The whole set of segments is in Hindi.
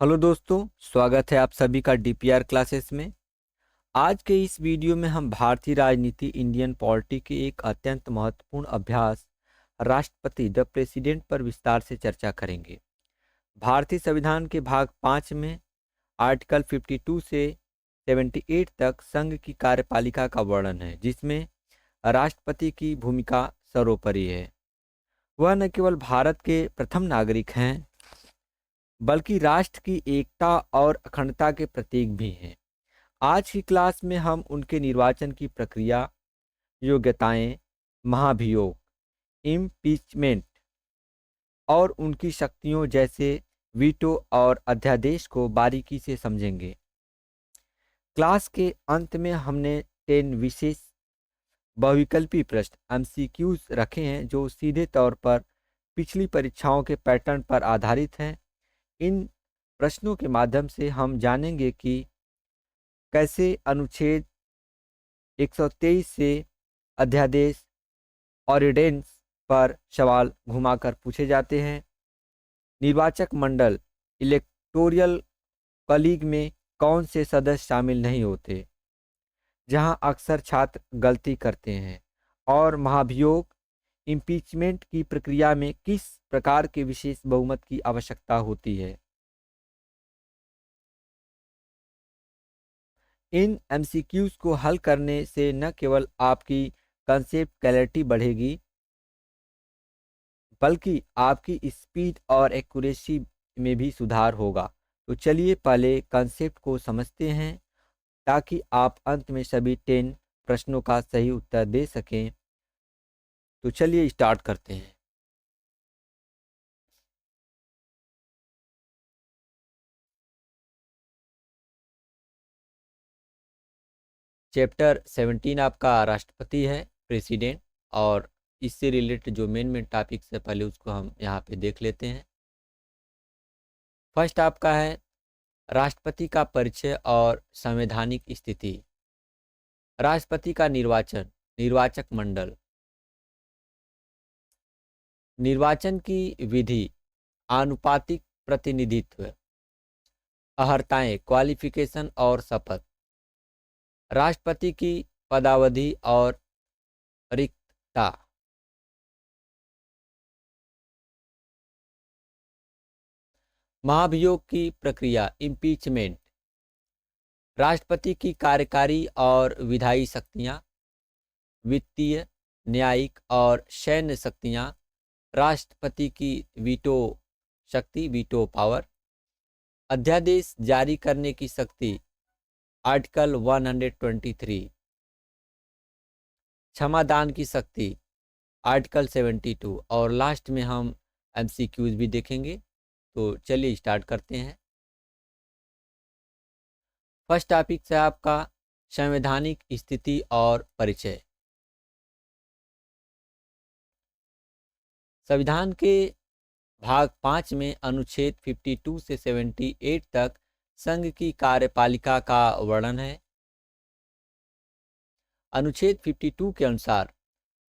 हेलो दोस्तों, स्वागत है आप सभी का डीपीआर क्लासेस में। आज के इस वीडियो में हम भारतीय राजनीति इंडियन पॉलिटी के एक अत्यंत महत्वपूर्ण अभ्यास राष्ट्रपति द प्रेसिडेंट पर विस्तार से चर्चा करेंगे। भारतीय संविधान के भाग 5 में आर्टिकल 52 से 78 तक संघ की कार्यपालिका का वर्णन है, जिसमें राष्ट्रपति की भूमिका सर्वोपरि है। वह न केवल भारत के प्रथम नागरिक हैं, बल्कि राष्ट्र की एकता और अखंडता के प्रतीक भी हैं। आज की क्लास में हम उनके निर्वाचन की प्रक्रिया, योग्यताएं, महाभियोग, इम्पीचमेंट और उनकी शक्तियों जैसे वीटो और अध्यादेश को बारीकी से समझेंगे। क्लास के अंत में हमने 10 विशेष बहुविकल्पी प्रश्न एमसीक्यूज रखे हैं, जो सीधे तौर पर पिछली परीक्षाओं के पैटर्न पर आधारित हैं। इन प्रश्नों के माध्यम से हम जानेंगे कि कैसे अनुच्छेद 123 से अध्यादेश ऑर्डिनेंस पर सवाल घुमाकर पूछे जाते हैं। निर्वाचक मंडल इलेक्टोरल कॉलेज में कौन से सदस्य शामिल नहीं होते, जहां अक्सर छात्र गलती करते हैं, और महाभियोग इम्पीचमेंट की प्रक्रिया में किस प्रकार के विशेष बहुमत की आवश्यकता होती है। इन एमसीक्यूज को हल करने से न केवल आपकी कंसेप्ट क्लैरिटी बढ़ेगी, बल्कि आपकी स्पीड और एक्यूरेसी में भी सुधार होगा। तो चलिए पहले कंसेप्ट को समझते हैं, ताकि आप अंत में सभी 10 प्रश्नों का सही उत्तर दे सकें। तो चलिए स्टार्ट करते हैं। चैप्टर 17 आपका राष्ट्रपति है, प्रेसिडेंट, और इससे रिलेटेड जो मेन टॉपिक्स है पहले उसको हम यहाँ पे देख लेते हैं। फर्स्ट आपका है राष्ट्रपति का परिचय और संवैधानिक स्थिति। राष्ट्रपति का निर्वाचन, निर्वाचक मंडल, निर्वाचन की विधि, आनुपातिक प्रतिनिधित्व, अहर्ताएं, क्वालिफिकेशन और शपथ, राष्ट्रपति की पदावधि और रिक्तता, महाभियोग की प्रक्रिया, इम्पीचमेंट, राष्ट्रपति की कार्यकारी और विधायी शक्तियां, वित्तीय, न्यायिक और सैन्य शक्तियां, राष्ट्रपति की वीटो शक्ति, वीटो पावर, अध्यादेश जारी करने की शक्ति, आर्टिकल 123, क्षमादान की शक्ति, आर्टिकल 72, और लास्ट में हम एमसीक्यूज भी देखेंगे। तो चलिए स्टार्ट करते हैं। फर्स्ट टॉपिक है आपका संवैधानिक स्थिति और परिचय। संविधान के भाग 5 में अनुच्छेद 52 से 78 तक संघ की कार्यपालिका का वर्णन है। अनुच्छेद 52 के अनुसार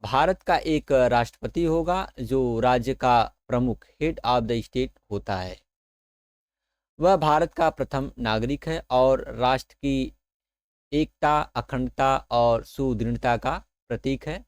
भारत का एक राष्ट्रपति होगा, जो राज्य का प्रमुख, हेड ऑफ द स्टेट होता है। वह भारत का प्रथम नागरिक है और राष्ट्र की एकता, अखंडता और सुदृढ़ता का प्रतीक है।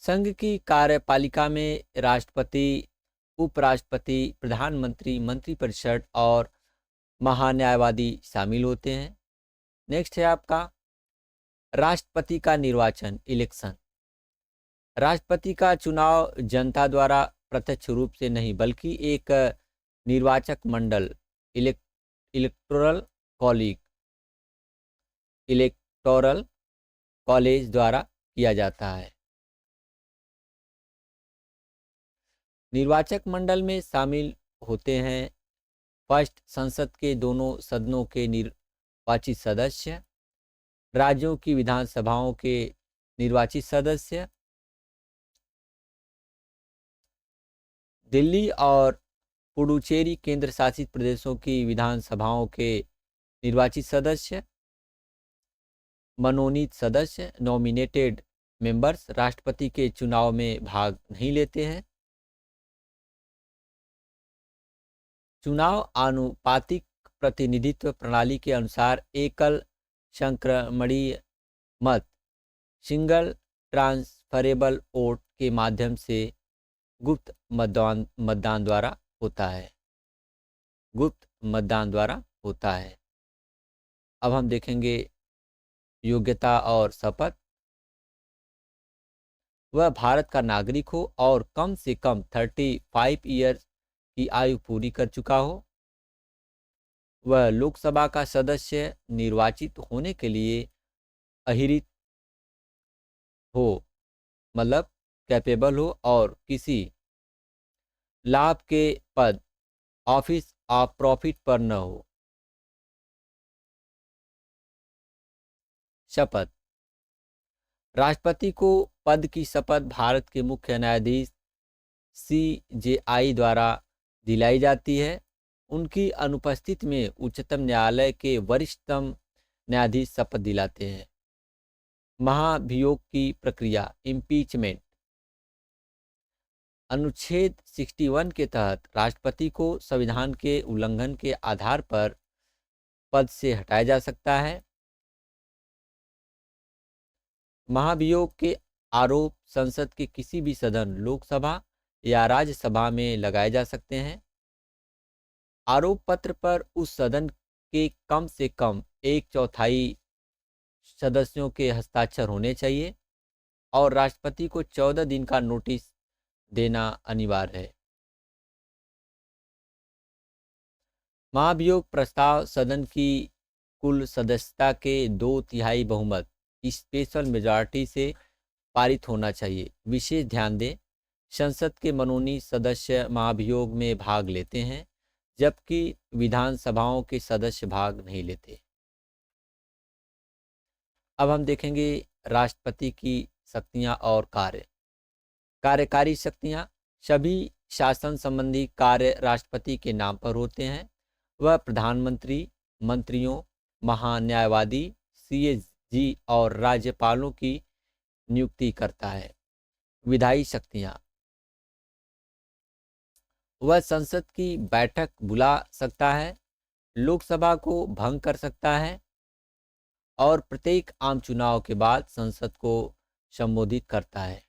संघ की कार्यपालिका में राष्ट्रपति, उपराष्ट्रपति, प्रधानमंत्री, मंत्रिपरिषद और महान्यायवादी शामिल होते हैं। नेक्स्ट है आपका राष्ट्रपति का निर्वाचन, इलेक्शन। राष्ट्रपति का चुनाव जनता द्वारा प्रत्यक्ष रूप से नहीं, बल्कि एक निर्वाचक मंडल, इलेक्टोरल कॉलेज, इलेक्टोरल कॉलेज द्वारा किया जाता है। निर्वाचक मंडल में शामिल होते हैं फर्स्ट, संसद के दोनों सदनों के निर्वाचित सदस्य, राज्यों की विधानसभाओं के निर्वाचित सदस्य, दिल्ली और पुडुचेरी केंद्र शासित प्रदेशों की विधानसभाओं के निर्वाचित सदस्य, मनोनीत सदस्य नॉमिनेटेड मेंबर्स राष्ट्रपति के चुनाव में भाग नहीं लेते हैं। चुनाव आनुपातिक प्रतिनिधित्व प्रणाली के अनुसार एकल संक्रमणीय मत सिंगल ट्रांसफरेबल वोट के माध्यम से गुप्त मतदान द्वारा होता है। गुप्त मतदान द्वारा होता है। अब हम देखेंगे योग्यता और शपथ। वह भारत का नागरिक हो और कम से कम 35 ईयर्स की आयु पूरी कर चुका हो। वह लोकसभा का सदस्य निर्वाचित होने के लिए अहिरित हो, मतलब कैपेबल हो और किसी लाभ के पद ऑफिस ऑफ प्रॉफिट पर न हो। शपथ। राष्ट्रपति को पद की शपथ भारत के मुख्य न्यायाधीश CJI द्वारा दिलाई जाती है। उनकी अनुपस्थिति में उच्चतम न्यायालय के वरिष्ठतम न्यायाधीश शपथ दिलाते हैं। महाभियोग की प्रक्रिया इम्पीचमेंट। अनुच्छेद 61 के तहत राष्ट्रपति को संविधान के उल्लंघन के आधार पर पद से हटाया जा सकता है। महाभियोग के आरोप संसद के किसी भी सदन, लोकसभा या राज्यसभा में लगाए जा सकते हैं। आरोप पत्र पर उस सदन के कम से कम 1/4 सदस्यों के हस्ताक्षर होने चाहिए और राष्ट्रपति को 14 दिन का नोटिस देना अनिवार्य है। महाभियोग प्रस्ताव सदन की कुल सदस्यता के 2/3 बहुमत स्पेशल मेजॉरिटी से पारित होना चाहिए। विशेष ध्यान दें, संसद के मनोनीत सदस्य महाभियोग में भाग लेते हैं जबकि विधानसभाओं के सदस्य भाग नहीं लेते। अब हम देखेंगे राष्ट्रपति की शक्तियां और कार्य। कार्यकारी शक्तियां। सभी शासन संबंधी कार्य राष्ट्रपति के नाम पर होते हैं। वह प्रधानमंत्री, मंत्रियों, महान्यायवादी, CAG और राज्यपालों की नियुक्ति करता है। विधायी शक्तियां। वह संसद की बैठक बुला सकता है, लोकसभा को भंग कर सकता है और प्रत्येक आम चुनाव के बाद संसद को संबोधित करता है।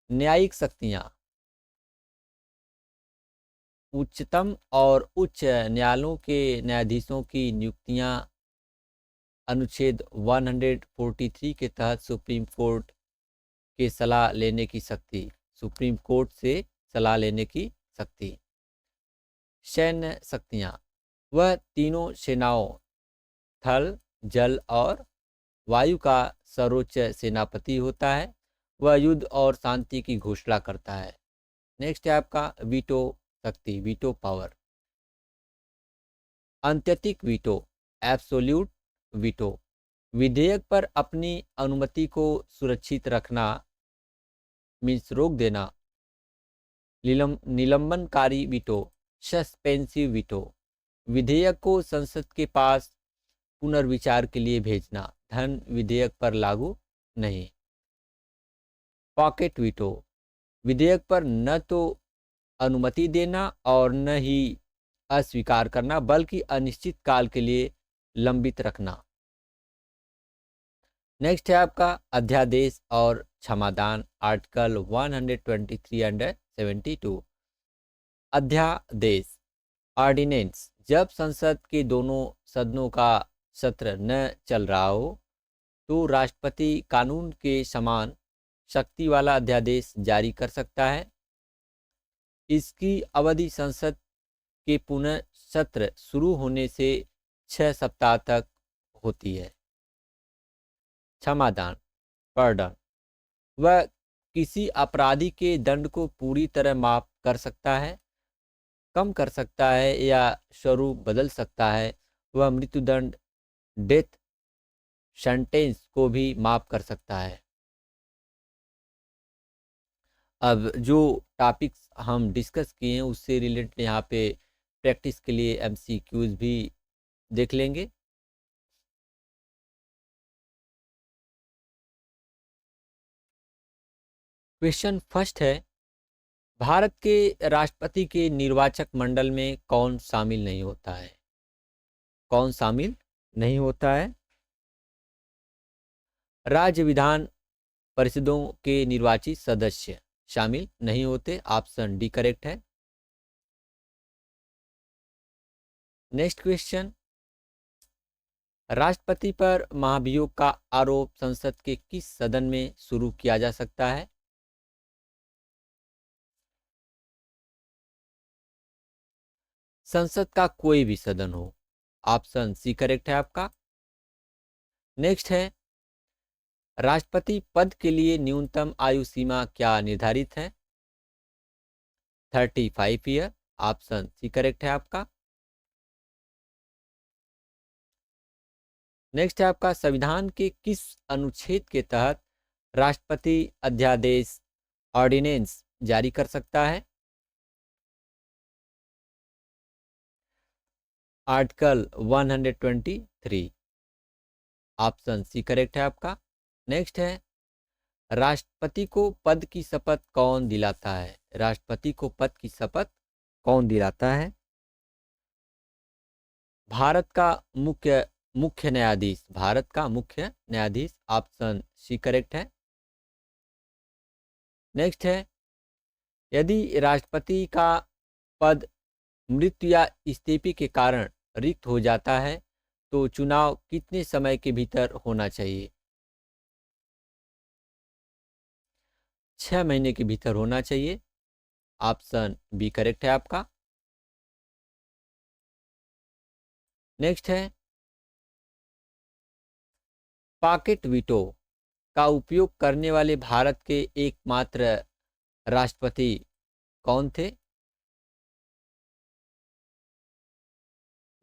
न्यायिक शक्तियां। उच्चतम और उच्च न्यायालयों के न्यायाधीशों की नियुक्तियां अनुच्छेद 143 के तहत सुप्रीम कोर्ट के सलाह लेने की शक्ति। सुप्रीम कोर्ट से सलाह लेने की शक्ति। सैन्य शक्तियां। वह तीनों सेनाओं, थल, जल और वायु का सर्वोच्च सेनापति होता है। वह युद्ध और शांति की घोषणा करता है। नेक्स्ट है आपका वीटो शक्ति, वीटो पावर। अत्यधिक वीटो, एब्सोल्यूट वीटो। विधेयक पर अपनी अनुमति को सुरक्षित रखना मीन्स रोक देना। निलंबनकारी वीटो, सस्पेंसिव वीटो। विधेयक को संसद के पास पुनर्विचार के लिए भेजना, धन विधेयक पर लागू नहीं। पॉकेट वीटो, विधेयक पर न तो अनुमति देना और न ही अस्वीकार करना बल्कि अनिश्चित काल के लिए लंबित रखना। नेक्स्ट है आपका अध्यादेश और क्षमादान, आर्टिकल 123 अंडर 72। अध्यादेश, ऑर्डिनेंस। जब संसद के दोनों सदनों का सत्र न चल रहा हो तो राष्ट्रपति कानून के समान शक्ति वाला अध्यादेश जारी कर सकता है। इसकी अवधि संसद के पुनः सत्र शुरू होने से 6 सप्ताह तक होती है। क्षमादान, पर्डन। वह किसी अपराधी के दंड को पूरी तरह माफ कर सकता है, कम कर सकता है या स्वरूप बदल सकता है। वह मृत्युदंड, डेथ सेंटेंस को भी माफ कर सकता है। अब जो टॉपिक्स हम डिस्कस किए हैं उससे रिलेटेड यहाँ पे प्रैक्टिस के लिए MCQs भी देख लेंगे। क्वेश्चन फर्स्ट है, भारत के राष्ट्रपति के निर्वाचक मंडल में कौन शामिल नहीं होता है? कौन शामिल नहीं होता है? राज्य विधान परिषदों के निर्वाचित सदस्य शामिल नहीं होते। ऑप्शन डी करेक्ट है। नेक्स्ट क्वेश्चन, राष्ट्रपति पर महाभियोग का आरोप संसद के किस सदन में शुरू किया जा सकता है? संसद का कोई भी सदन हो। ऑप्शन सी करेक्ट है आपका। नेक्स्ट है, राष्ट्रपति पद के लिए न्यूनतम आयु सीमा क्या निर्धारित है? 35 ईयर। ऑप्शन सी करेक्ट है आपका। नेक्स्ट है आपका, संविधान के किस अनुच्छेद के तहत राष्ट्रपति अध्यादेश ऑर्डिनेंस जारी कर सकता है? आर्टिकल 123। ऑप्शन सी करेक्ट है आपका। नेक्स्ट है, राष्ट्रपति को पद की शपथ कौन दिलाता है? राष्ट्रपति को पद की शपथ कौन दिलाता है? भारत का मुख्य न्यायाधीश। भारत का मुख्य न्यायाधीश। ऑप्शन सी करेक्ट है। नेक्स्ट है, यदि राष्ट्रपति का पद मृत्यु या इस्तीफे के कारण रिक्त हो जाता है तो चुनाव कितने समय के भीतर होना चाहिए? 6 महीने के भीतर होना चाहिए। ऑप्शन बी करेक्ट है आपका। नेक्स्ट है, पॉकेट वीटो का उपयोग करने वाले भारत के एकमात्र राष्ट्रपति कौन थे?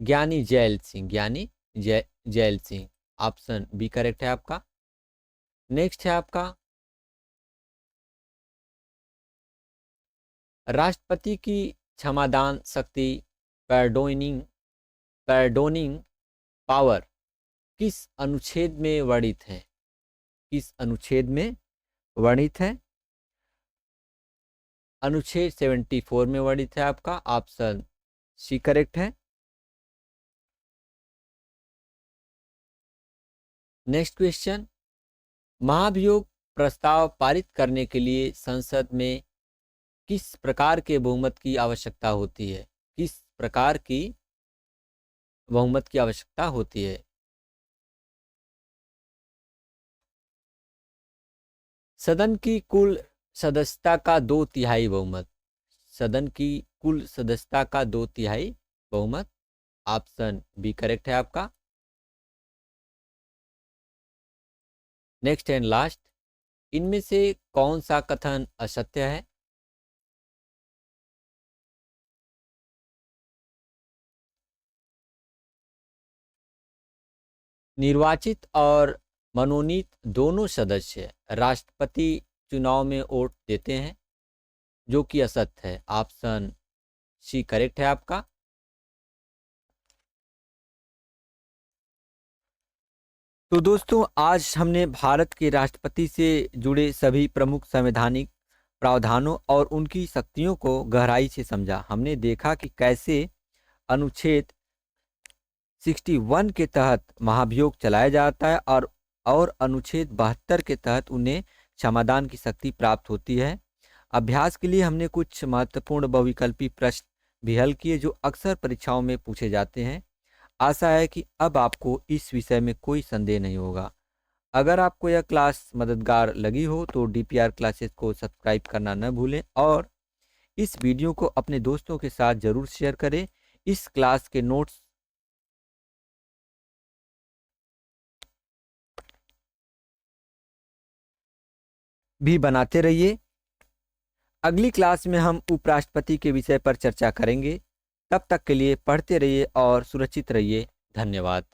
ज्ञानी Zail Singh. Giani Zail Singh. Option B correct है आपका। नेक्स्ट है आपका, राष्ट्रपति की क्षमादान शक्ति पैर्डोनिंग पावर किस अनुच्छेद में वर्णित है? किस अनुच्छेद में वर्णित है? अनुच्छेद 74 में वर्णित है आपका। ऑप्शन सी करेक्ट है। नेक्स्ट क्वेश्चन, महाभियोग प्रस्ताव पारित करने के लिए संसद में किस प्रकार के बहुमत की आवश्यकता होती है? किस प्रकार की बहुमत की आवश्यकता होती है? सदन की कुल सदस्यता का 2/3 बहुमत। सदन की कुल सदस्यता का 2/3 बहुमत। ऑप्शन बी करेक्ट है आपका। नेक्स्ट एंड लास्ट, इनमें से कौन सा कथन असत्य है? निर्वाचित और मनोनीत दोनों सदस्य राष्ट्रपति चुनाव में वोट देते हैं, जो कि असत्य है। ऑप्शन सी करेक्ट है आपका। तो दोस्तों, आज हमने भारत के राष्ट्रपति से जुड़े सभी प्रमुख संवैधानिक प्रावधानों और उनकी शक्तियों को गहराई से समझा। हमने देखा कि कैसे अनुच्छेद 61 के तहत महाभियोग चलाया जाता है और अनुच्छेद 72 के तहत उन्हें क्षमादान की शक्ति प्राप्त होती है। अभ्यास के लिए हमने कुछ महत्वपूर्ण बहुविकल्पी प्रश्न भी हल किए जो अक्सर परीक्षाओं में पूछे जाते हैं। आशा है कि अब आपको इस विषय में कोई संदेह नहीं होगा। अगर आपको यह क्लास मददगार लगी हो तो डीपीआर क्लासेस को सब्सक्राइब करना न भूलें और इस वीडियो को अपने दोस्तों के साथ ज़रूर शेयर करें। इस क्लास के नोट्स भी बनाते रहिए। अगली क्लास में हम उपराष्ट्रपति के विषय पर चर्चा करेंगे। तब तक के लिए पढ़ते रहिए और सुरक्षित रहिए। धन्यवाद।